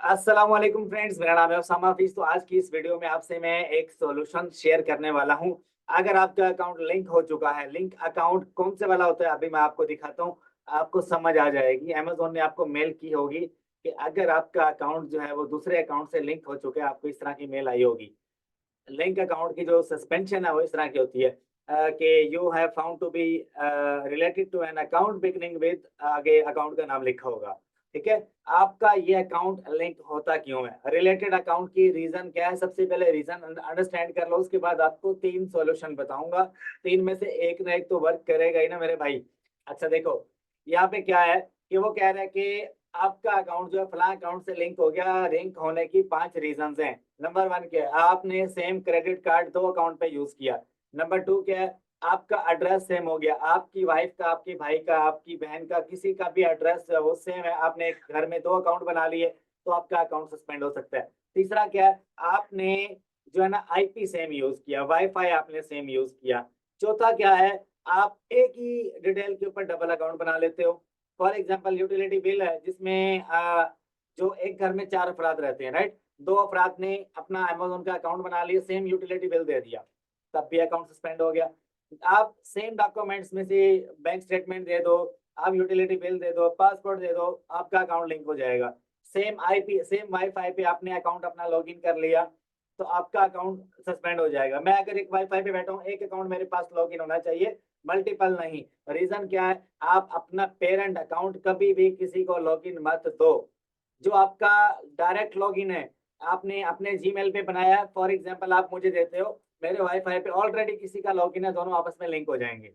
अस्सलाम वालेकुम फ्रेंड्स, मेरा नाम है उसामा हफीज। तो आज की इस वीडियो में आपसे मैं एक सॉल्यूशन शेयर करने वाला हूं। अगर आपका अकाउंट लिंक हो चुका है, लिंक अकाउंट कौन से वाला होता है अभी मैं आपको दिखाता हूं, आपको समझ आ जाएगी। अमेजोन ने आपको मेल की होगी कि अगर आपका अकाउंट जो है वो दूसरे अकाउंट से लिंक हो चुका है, आपको इस तरह की मेल आई होगी। लिंक अकाउंट की जो सस्पेंशन है वो इस तरह की होती है कि you have found to be related to an account beginning with, आगे अकाउंट का नाम लिखा होगा। ठीक है। आपका ये अकाउंट लिंक होता क्यों है, रिलेटेड अकाउंट की रीजन क्या है, सबसे पहले रीजन अंडरस्टैंड कर लो, उसके बाद आपको तीन सॉल्यूशन बताऊंगा। तीन में से एक ना एक तो वर्क करेगा ही ना मेरे भाई। अच्छा देखो, यहाँ पे क्या है कि वो कह रहे हैं कि आपका अकाउंट जो है फलां अकाउंट से लिंक हो गया। लिंक होने की पांच रीजंस हैं। नंबर वन क्या है, आपने सेम क्रेडिट कार्ड दो अकाउंट पे यूज किया। नंबर टू क्या है, आपका एड्रेस सेम हो गया, आपकी वाइफ का, आपके भाई का, आपकी बहन का, किसी का भी एड्रेस वो सेम है, आपने एक घर में दो अकाउंट बना लिए, तो आपका अकाउंट सस्पेंड हो सकता है। तीसरा क्या है, आपने जो है ना आईपी सेम यूज किया, वाईफाई आपने सेम यूज किया। चौथा क्या है, आप एक ही डिटेल के ऊपर डबल अकाउंट बना लेते हो। फॉर एग्जाम्पल यूटिलिटी बिल है जिसमें जो एक घर में चार अफराद रहते हैं, राइट। दो अफराद ने अपना अमेजोन का अकाउंट बना लिया, सेम यूटिलिटी बिल दे दिया, तब भी अकाउंट सस्पेंड हो गया। आप सेम डॉक्यूमेंट्स में से बैंक स्टेटमेंट दे दो, आप यूटिलिटी बिल दे दो, पासपोर्ट दे दो, आपका अकाउंट लिंक हो जाएगा। सेम आईपी सेम वाईफाई पे आपने अकाउंट अपना लॉगिन कर लिया, तो आपका अकाउंट सस्पेंड हो जाएगा। मैं अगर एक वाईफाई पे बैठा हूँ, एक अकाउंट मेरे पास लॉगिन होना चाहिए, मल्टीपल नहीं। रीजन क्या है, आप अपना पेरेंट अकाउंट कभी भी किसी को लॉगिन मत दो। जो आपका डायरेक्ट लॉगिन है, आपने अपने जीमेल पे बनाया, फॉर एग्जांपल आप मुझे देते हो, मेरे वाईफाई पे ऑलरेडी किसी का लॉगिन है, दोनों आपस में लिंक हो जाएंगे,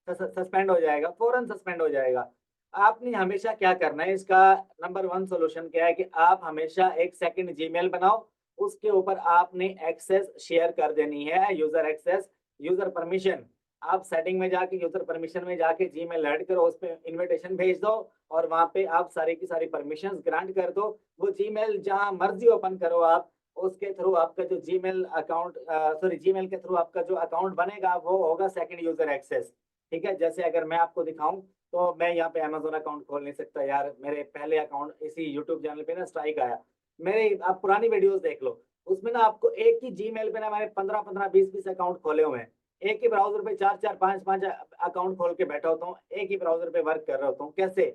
सस्पेंड हो जाएगा, फौरन सस्पेंड हो जाएगा। आपने हमेशा क्या करना है, इसका नंबर वन सोल्यूशन क्या है कि आप हमेशा एक सेकंड जीमेल बनाओ, उसके ऊपर आपने एक्सेस शेयर कर देनी है, यूजर एक्सेस, यूजर परमिशन। आप सेटिंग में जाके यूजर परमिशन में जाके जीमेल ऐड करो, उस पे इनविटेशन भेज दो, और वहां पे आप सारी की सारी परमिशंस ग्रांट कर दो। वो जीमेल जहां मर्जी ओपन करो आप, उसके थ्रू आपका जो जीमेल अकाउंट, सॉरी, जीमेल के थ्रू आपका जो अकाउंट बनेगा वो होगा सेकंड यूजर एक्सेस। ठीक है। जैसे अगर मैं आपको दिखाऊं, तो मैं यहाँ पे अमेजोन अकाउंट खोल नहीं सकता यार, मेरे पहले अकाउंट इसी यूट्यूब चैनल पे ना स्ट्राइक आया। मेरे आप पुरानी वीडियोस देख लो, उसमें ना आपको एक ही जीमेल पे ना मैंने 15 15 20 20 अकाउंट खोले हुए हैं। एक ही ब्राउजर पे चार चार पांच पांच अकाउंट खोल के बैठा होता हूँ, एक ही ब्राउजर पे वर्क कर रहा होता हूँ। कैसे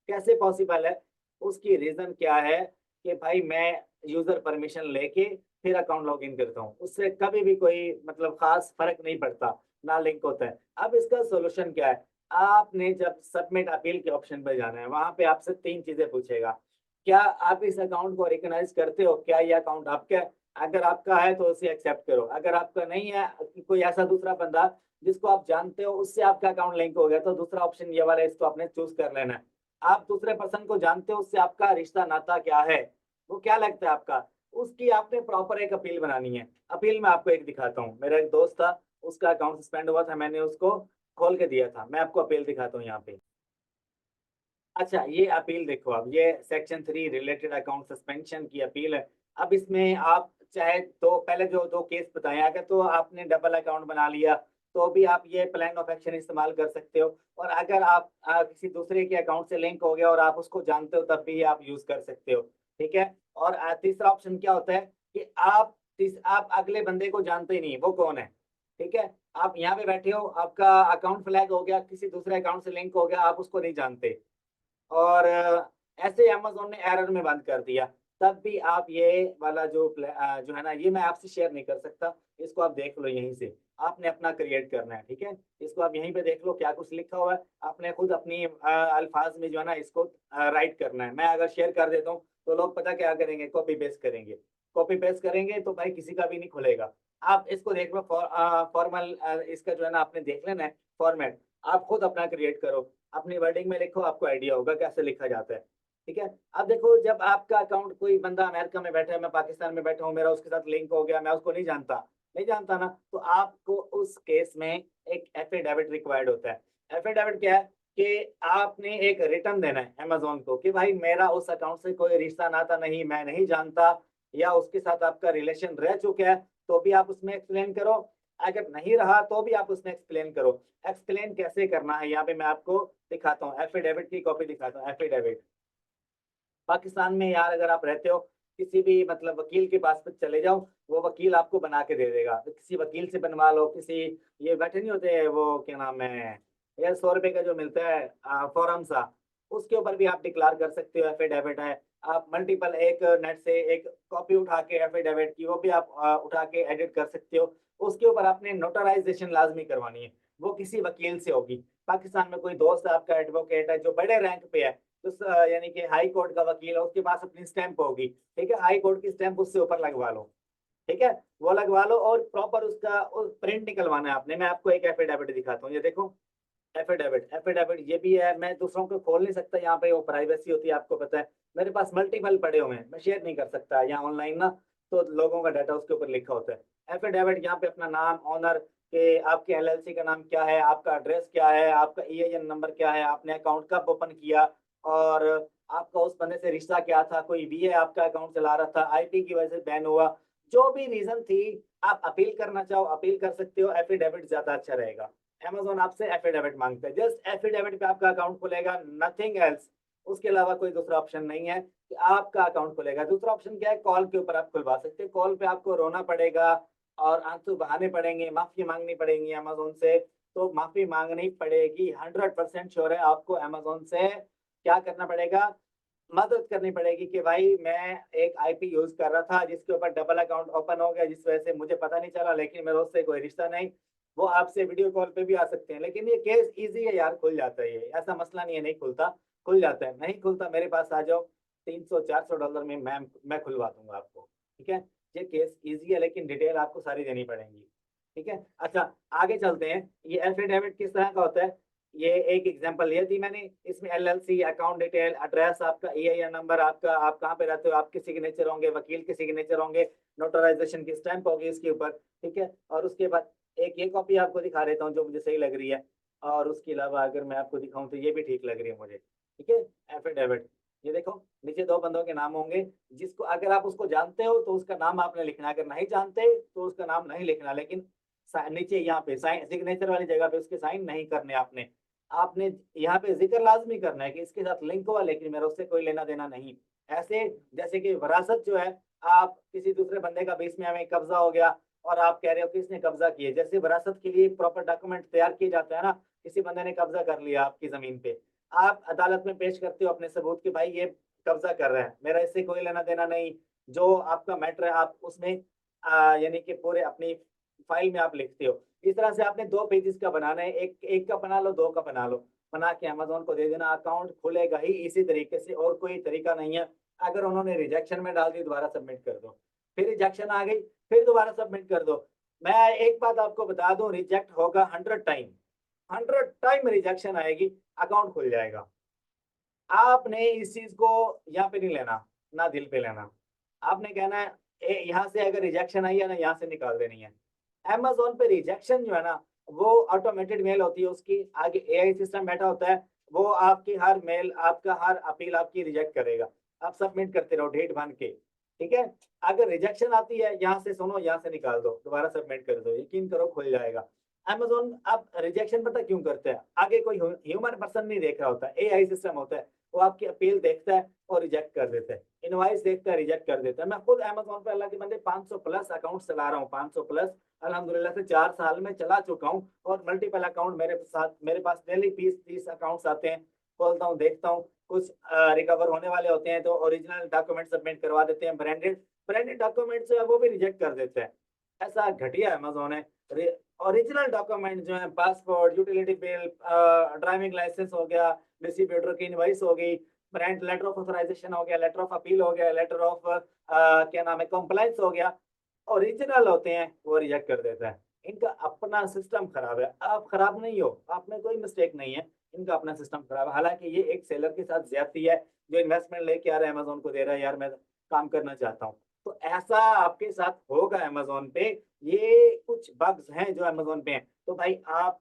कैसे पॉसिबल है? उसकी रीजन क्या है कि भाई मैं यूजर परमिशन लेके फिर अकाउंट लॉग इन करता हूँ, उससे कभी भी कोई मतलब खास फर्क नहीं पड़ता, ना लिंक होता है। अब इसका सोल्यूशन क्या है, आपने जब सबमिट अपील के ऑप्शन पर जाना है, वहां पे आपसे तीन चीजें पूछेगा। क्या आप इस अकाउंट को रिकॉग्नाइज करते हो, क्या ये अकाउंट आपका है? अगर आपका है तो उसे एक्सेप्ट करो, अगर आपका नहीं है, कोई ऐसा दूसरा बंदा जिसको आप जानते हो उससे आपका अकाउंट लिंक हो गया, तो दूसरा ऑप्शन ये वाला है, इसको आपने चूज कर लेना है। आप दूसरे पर्सन को जानते हो, उससे आपका रिश्ता नाता क्या है, वो क्या लगता है आपका, उसकी आपने प्रॉपर एक अपील बनानी है। अपील में आपको एक दिखाता हूँ, मेरा एक दोस्त था, उसका अकाउंट सस्पेंड हुआ था, मैंने उसको खोल के दिया था, मैं आपको अपील दिखाता हूँ यहाँ पे। अच्छा, ये अपील देखो, अब ये सेक्शन 3 रिलेटेड अकाउंट सस्पेंशन की अपील है। अब इसमें आप चाहे तो पहले जो दो केस बताए, अगर तो आपने डबल अकाउंट बना लिया तो भी आप ये प्लान ऑफ एक्शन इस्तेमाल कर सकते हो, और अगर आप किसी दूसरे के अकाउंट से लिंक हो गया और आप उसको जानते हो, तब भी आप यूज कर सकते हो। ठीक है। और तीसरा ऑप्शन क्या होता है कि आप अगले बंदे को जानते ही नहीं वो कौन है। ठीक है। आप यहाँ पे बैठे हो, आपका अकाउंट फ्लैग हो गया, किसी दूसरे अकाउंट से लिंक हो गया, आप उसको नहीं जानते, और ऐसे अमेज़न ने एरर में बंद कर दिया, तब भी आप ये वाला जो है ना, ये मैं आपसे शेयर नहीं कर सकता। इसको आप देख लो यहीं से, आपने अपना क्रिएट करना है। ठीक है। इसको आप यहीं पे देख लो क्या कुछ लिखा हुआ है, आपने खुद अपनी अल्फाज में जो है ना इसको राइट करना है। मैं अगर शेयर कर देता हूँ तो लोग पता क्या करेंगे, कॉपी पेस्ट करेंगे। कॉपी पेस्ट करेंगे तो भाई किसी का भी नहीं खुलेगा। आप इसको देख लो, फॉर्मल इसका जो है ना आपने देख लेना है फॉर्मेट, आप खुद अपना क्रिएट करो, अपनी वर्डिंग में लिखो, आपको आइडिया होगा कैसे लिखा जाता है। ठीक है। अब देखो, जब आपका अकाउंट, कोई बंदा अमेरिका में बैठा है, मैं पाकिस्तान में बैठा हूँ, मेरा उसके साथ लिंक हो गया, मैं उसको नहीं जानता ना, तो आपको उस केस में एक एफिडेविट रिक्वायर्ड होता है। एफिडेविट क्या है कि आपने एक रिटर्न देना है अमेजोन को कि भाई मेरा उस अकाउंट से कोई रिश्ता नाता नहीं, मैं नहीं जानता, या उसके साथ आपका रिलेशन रह चुका है, तो भी आप उसमें एक्सप्लेन करो। अगर नहीं रहा तो भी आप उसमें एक्सप्लेन करो। एक्सप्लेन कैसे करना है, यहाँ पे मैं आपको दिखाता हूँ, एफिडेविट की कॉपी दिखाता हूँ। एफिडेविट, पाकिस्तान में यार अगर आप रहते हो, किसी भी मतलब वकील के पास पे चले जाओ, वो वकील आपको बना के दे देगा। तो किसी वकील से बनवा लो, किसी ये बैठे नहीं होते वो क्या नाम है यार, 100 रुपए का जो मिलता है फॉर्म सा, उसके ऊपर भी आप डिक्लार कर सकते हो। एफिडेविट है, आप मल्टीपल एक नेट से एक कॉपी उठा के एफिडेविट की वो भी आप उठा के एडिट कर सकते हो। उसके ऊपर आपने नोटराइजेशन लाजमी करवानी है, वो किसी वकील से होगी। पाकिस्तान में कोई दोस्त आपका एडवोकेट है जो बड़े रैंक पे है, तो यानी कि हाई कोर्ट का वकील है, उसके पास अपनी स्टैंप होगी, ठीक है, हाई कोर्ट की स्टैंप उससे ऊपर लगवा लो, ठीक है, वो लगवा लो और प्रॉपर उसका प्रिंट निकलवाना है आपने। मैं आपको एक एफिडेविट दिखाता हूँ, ये देखो एफिडेविट। एफिडेविट ये भी है, मैं दूसरों को खोल नहीं सकता, यहाँ पे वो प्राइवेसी होती है, आपको पता है। मेरे पास मल्टीपल पड़े हुए हैं, मैं शेयर नहीं कर सकता यहाँ ऑनलाइन ना, तो लोगों का डाटा उसके ऊपर लिखा होता है। एफिडेविट यहाँ पे अपना नाम, ऑनर के, आपके एलएलसी का नाम क्या है, आपका एड्रेस क्या है, आपका ईआईएन नंबर क्या है, आपने अकाउंट कब ओपन किया, और आपका उस बंदे से रिश्ता क्या था, कोई वीए आपका अकाउंट चला रहा था, आईपी की वजह से बैन हुआ, जो भी रीजन थी, आप अपील करना चाहो अपील कर सकते हो। एफिडेविट ज्यादा अच्छा रहेगा। Amazon आपसे एफिडेविट मांगता है, जस्ट एफिडेविट पे आपका अकाउंट खुलेगा, नथिंग एल्स। उसके अलावा कोई दूसरा ऑप्शन नहीं है कि आपका अकाउंट खुलेगा। दूसरा ऑप्शन क्या है, कॉल के ऊपर आप खुलवा सकते हैं। कॉल पे आपको रोना पड़ेगा और आंसू बहाने पड़ेंगे, माफी मांगनी पड़ेगी अमेजोन से। तो माफी मांगनी पड़ेगी, 100% श्योर है आपको। अमेजोन से क्या करना पड़ेगा, मदद करनी पड़ेगी कि भाई मैं एक आईपी यूज कर रहा था जिसके ऊपर डबल अकाउंट ओपन हो गया, जिस वजह से मुझे पता नहीं चला, लेकिन मेरा उससे कोई रिश्ता नहीं। वो आपसे वीडियो कॉल पे भी आ सकते हैं, लेकिन ये केस इजी है यार, खुल जाता है, ये ऐसा मसला नहीं है नहीं खुलता, खुल जाता है। नहीं खुलता मेरे पास आ जाओ, $300-400 में मैं खुलवा दूंगा आपको, ठीक है। ये केस इजी है, लेकिन डिटेल आपको सारी देनी पड़ेगी, ठीक है। अच्छा आगे चलते हैं, ये एफिडेविट किस तरह का होता है, ये एक एग्जांपल लिया थी मैंने। इसमें एलएलसी, अकाउंट डिटेल, एड्रेस, आपका ईआईएन नंबर, आपका आप कहाँ पे रहते हो, आपके सिग्नेचर होंगे, वकील के सिग्नेचर होंगे, नोटराइजेशन की स्टैंप होगी इसके ऊपर, ठीक है। और उसके बाद एक ये कॉपी आपको दिखा देता हूँ जो मुझे सही लग रही है, और उसके अलावा अगर मैं आपको दिखाऊं तो ये भी ठीक लग रही है मुझे, ठीक है। एफिडेविट, ये देखो नीचे दो बंदों के नाम होंगे, जिसको अगर आप उसको जानते हो तो उसका नाम आपने लिखना, अगर नहीं जानते तो उसका नाम नहीं लिखना, लेकिन नीचे यहाँ पे साइन सिग्नेचर वाली जगह पे उसके साइन नहीं करने आपने। आपने यहाँ पे जिक्र लाजमी करना है कि इसके साथ लिंक हुआ, लेकिन मेरा उससे कोई लेना देना नहीं। ऐसे जैसे कि विरासत जो है, आप किसी दूसरे बंदे का बीच में हमें कब्जा हो गया और आप कह रहे हो कि इसने कब्जा किए, जैसे विरासत के लिए प्रॉपर डॉक्यूमेंट तैयार किए जाते हैं ना, किसी बंदे ने कब्जा कर लिया आपकी जमीन पे, आप अदालत में पेश करते हो अपने सबूत कि भाई ये कब्जा कर रहा है, मेरा इससे कोई लेना देना नहीं। जो आपका मैटर है आप उसमें यानी कि पूरे अपनी फाइल में आप लिखते हो। इस तरह से आपने 2 पेजेस का बनाना है, एक एक का बना लो, 2 का बना लो, बना के अमेजोन को दे देना, अकाउंट खुलेगा ही इसी तरीके से, और कोई तरीका नहीं है। अगर उन्होंने रिजेक्शन में डाल दी, दोबारा सबमिट कर दो, फिर रिजेक्शन आ गई, फिर दोबारा सबमिट कर दो। मैं एक बात आपको बता दूं, रिजेक्ट होगा 100 टाइम, 100 टाइम रिजेक्शन आएगी, अकाउंट खुल जाएगा। आपने इस चीज को यहाँ पे नहीं लेना, ना दिल पे लेना। आपने कहना है यहाँ से अगर रिजेक्शन आई है ना, यहाँ से निकाल देनी है। अमेजोन पे रिजेक्शन जो है ना, वो ऑटोमेटेड मेल होती है, उसकी आगे एआई सिस्टम बैठा होता है, वो आपकी हर मेल, आपका हर अपील आपकी रिजेक्ट करेगा। आप सबमिट करते रहो डेट बन के, ठीक है। अगर रिजेक्शन आती है, यहाँ से सुनो, यहाँ से निकाल दो, दोबारा सबमिट कर दो, यकीन करो खुल जाएगा। अमेजोन अब रिजेक्शन पता क्यों करते हैं, आगे कोई ह्यूमन पर्सन नहीं देख रहा होता, एआई सिस्टम होता है, वो आपकी अपील देखता है और रिजेक्ट कर देता है, इनवॉइस देखता है रिजेक्ट कर देता है। मैं खुद अमेजोन पे अल्लाह के बंदे 500 प्लस अकाउंट चला रहा हूँ, 500 प्लस अल्हम्दुलिल्लाह से 4 साल में चला चुका हूँ, और मल्टीपल अकाउंट मेरे पास डेली 20-30 अकाउंट्स आते हैं, खोलता हूँ देखता हूँ, कुछ रिकवर होने वाले होते हैं तो ओरिजिनल डॉक्यूमेंट सबमिट करवा देते हैं, ब्रांडेड ब्रांडेड डॉक्यूमेंट जो है वो भी रिजेक्ट कर देते हैं। ऐसा घटिया अमेजोन है। ओरिजिनल डॉक्यूमेंट जो है, passport, utility bill, driving licence हो गया, डिस्ट्रीब्यूटर की इनवॉइस हो गई, ब्रांड लेटर ऑफ ऑथराइजेशन हो गया, लेटर ऑफ अपील हो गया, लेटर ऑफ क्या नाम है कंप्लाइंस हो गया, ओरिजिनल होते हैं वो रिजेक्ट कर देता है। इनका अपना सिस्टम खराब है, आप खराब नहीं हो, आप में कोई मिस्टेक नहीं है, इनका अपना सिस्टम खराब है। हालांकि ये एक सेलर के साथ ज्यादती है, जो इन्वेस्टमेंट लेके आ रहा है अमेजोन को दे रहा है, यार मैं काम करना चाहता हूँ, तो ऐसा आपके साथ होगा अमेजोन पे। ये कुछ बग्स हैं जो अमेजोन पे हैं, तो भाई आप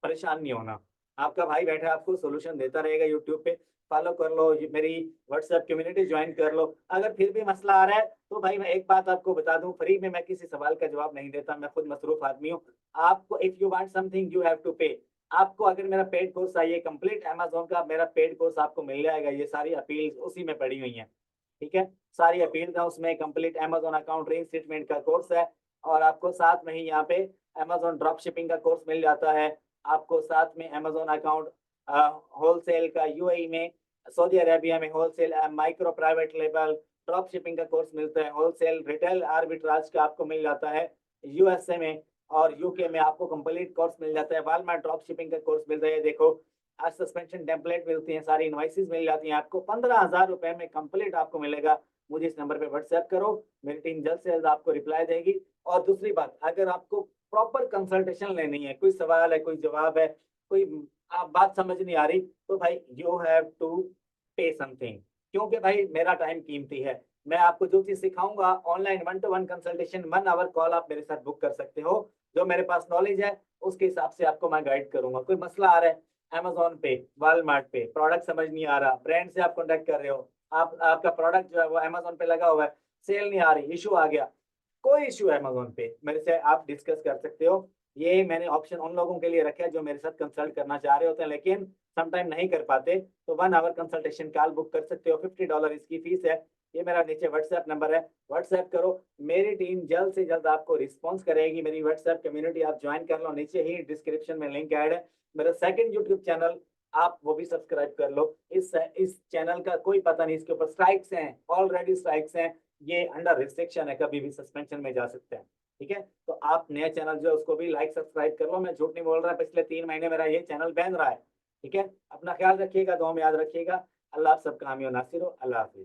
परेशान नहीं होना, आपका भाई बैठा है, आपको सोल्यूशन देता रहेगा यूट्यूब पे, फॉलो कर लो, ये मेरी व्हाट्सएप कम्युनिटी ज्वाइन कर लो। अगर फिर भी मसला आ रहा है तो भाई मैं एक बात आपको बता दूं, फ्री में मैं किसी सवाल का जवाब नहीं देता, मैं खुद मसरूफ आदमी हूँ। आपको if you want something you have to pay. आपको अगर मेरा पेड कोर्स चाहिए कंप्लीट अमेजोन का, मेरा पेड कोर्स आपको मिल जाएगा, ये सारी अपील उसी में पड़ी हुई हैं, ठीक है। सारी अपील का उसमें कंप्लीट अमेजोन अकाउंट रीइंस्टेटमेंट का कोर्स है, और आपको साथ में ही यहाँ पे अमेजोन ड्रॉप शिपिंग का कोर्स मिल जाता है। आपको साथ में अमेजोन अकाउंट होलसेल का यूएई में, सऊदी अरेबिया में wholesale micro private label drop shipping का कोर्स मिलता है। होलसेल रिटेल आर्बिट्राज का आपको मिल जाता है यूएसए में, और यूके में आपको कंप्लीट कोर्स मिल जाता है। वालमार्ट ड्रॉप शिपिंग का कोर्स मिलता है। देखो आज सस्पेंशन टेम्पलेट मिलती है, सारी इनवाइसेस मिल जाती हैं आपको। 15,000 रुपए में कंप्लीट आपको मिलेगा। मुझे इस नंबर पे व्हाट्सएप करो, मेरी टीम जल्द से जल्द आपको रिप्लाई देगी। और दूसरी बात, अगर आपको प्रॉपर कंसल्टेशन लेनी है, कोई सवाल है, कोई जवाब है, कोई आप बात समझ नहीं आ रही, तो भाई यू हैव टू पे समथिंग, क्योंकि भाई मेरा टाइम कीमती है। मैं आपको जो चीज सिखाऊंगा online 1-to-1 consultation 1 our call आप मेरे साथ बुक कर सकते हो। जो मेरे पास नॉलेज है उसके हिसाब से आपको मैं गाइड करूंगा। कोई मसला आ रहा है अमेजोन पे, वालमार्ट पे, प्रोडक्ट समझ नहीं आ रहा, ब्रांड से आप कॉन्टेक्ट कर रहे हो, आपका प्रोडक्ट जो है वो अमेजोन पे लगा हुआ है, सेल नहीं आ रही, इशू आ गया, कोई इशू है अमेजोन पे, मेरे से आप डिस्कस कर सकते हो। ये मैंने ऑप्शन उन लोगों के लिए रखा है जो मेरे साथ कंसल्ट करना चाह रहे होते हैं लेकिन समटाइम नहीं कर पाते, तो 1 आवर कंसल्टेशन कॉल बुक कर सकते हो। $50 इसकी फीस है। ये मेरा नीचे व्हाट्सएप नंबर है, व्हाट्सएप करो। मेरी टीम जल्द से जल्द आपको रिस्पॉन्स करेगी। मेरी व्हाट्सएप कम्युनिटी आप ज्वाइन कर लो, नीचे ही डिस्क्रिप्शन में लिंक ऐड है। मेरा सेकंड यूट्यूब चैनल आप वो भी सब्सक्राइब कर लो। इस चैनल का कोई पता नहीं, इसके ऊपर स्ट्राइक्स हैं, ऑलरेडी स्ट्राइक्स हैं, ये अंडर रिस्ट्रिक्शन है, कभी भी सस्पेंशन में जा सकते हैं। ठीक है, तो आप नया चैनल जो है उसको भी लाइक सब्सक्राइब कर लो। मैं झूठ नहीं बोल रहा, पिछले 3 महीने मेरा ये चैनल बैन रहा है। ठीक है, अपना ख्याल रखिएगा, दुआ में याद रखिएगा। अल्लाह आप सबका हामी और नासिर हो। अल्लाह हाफिज।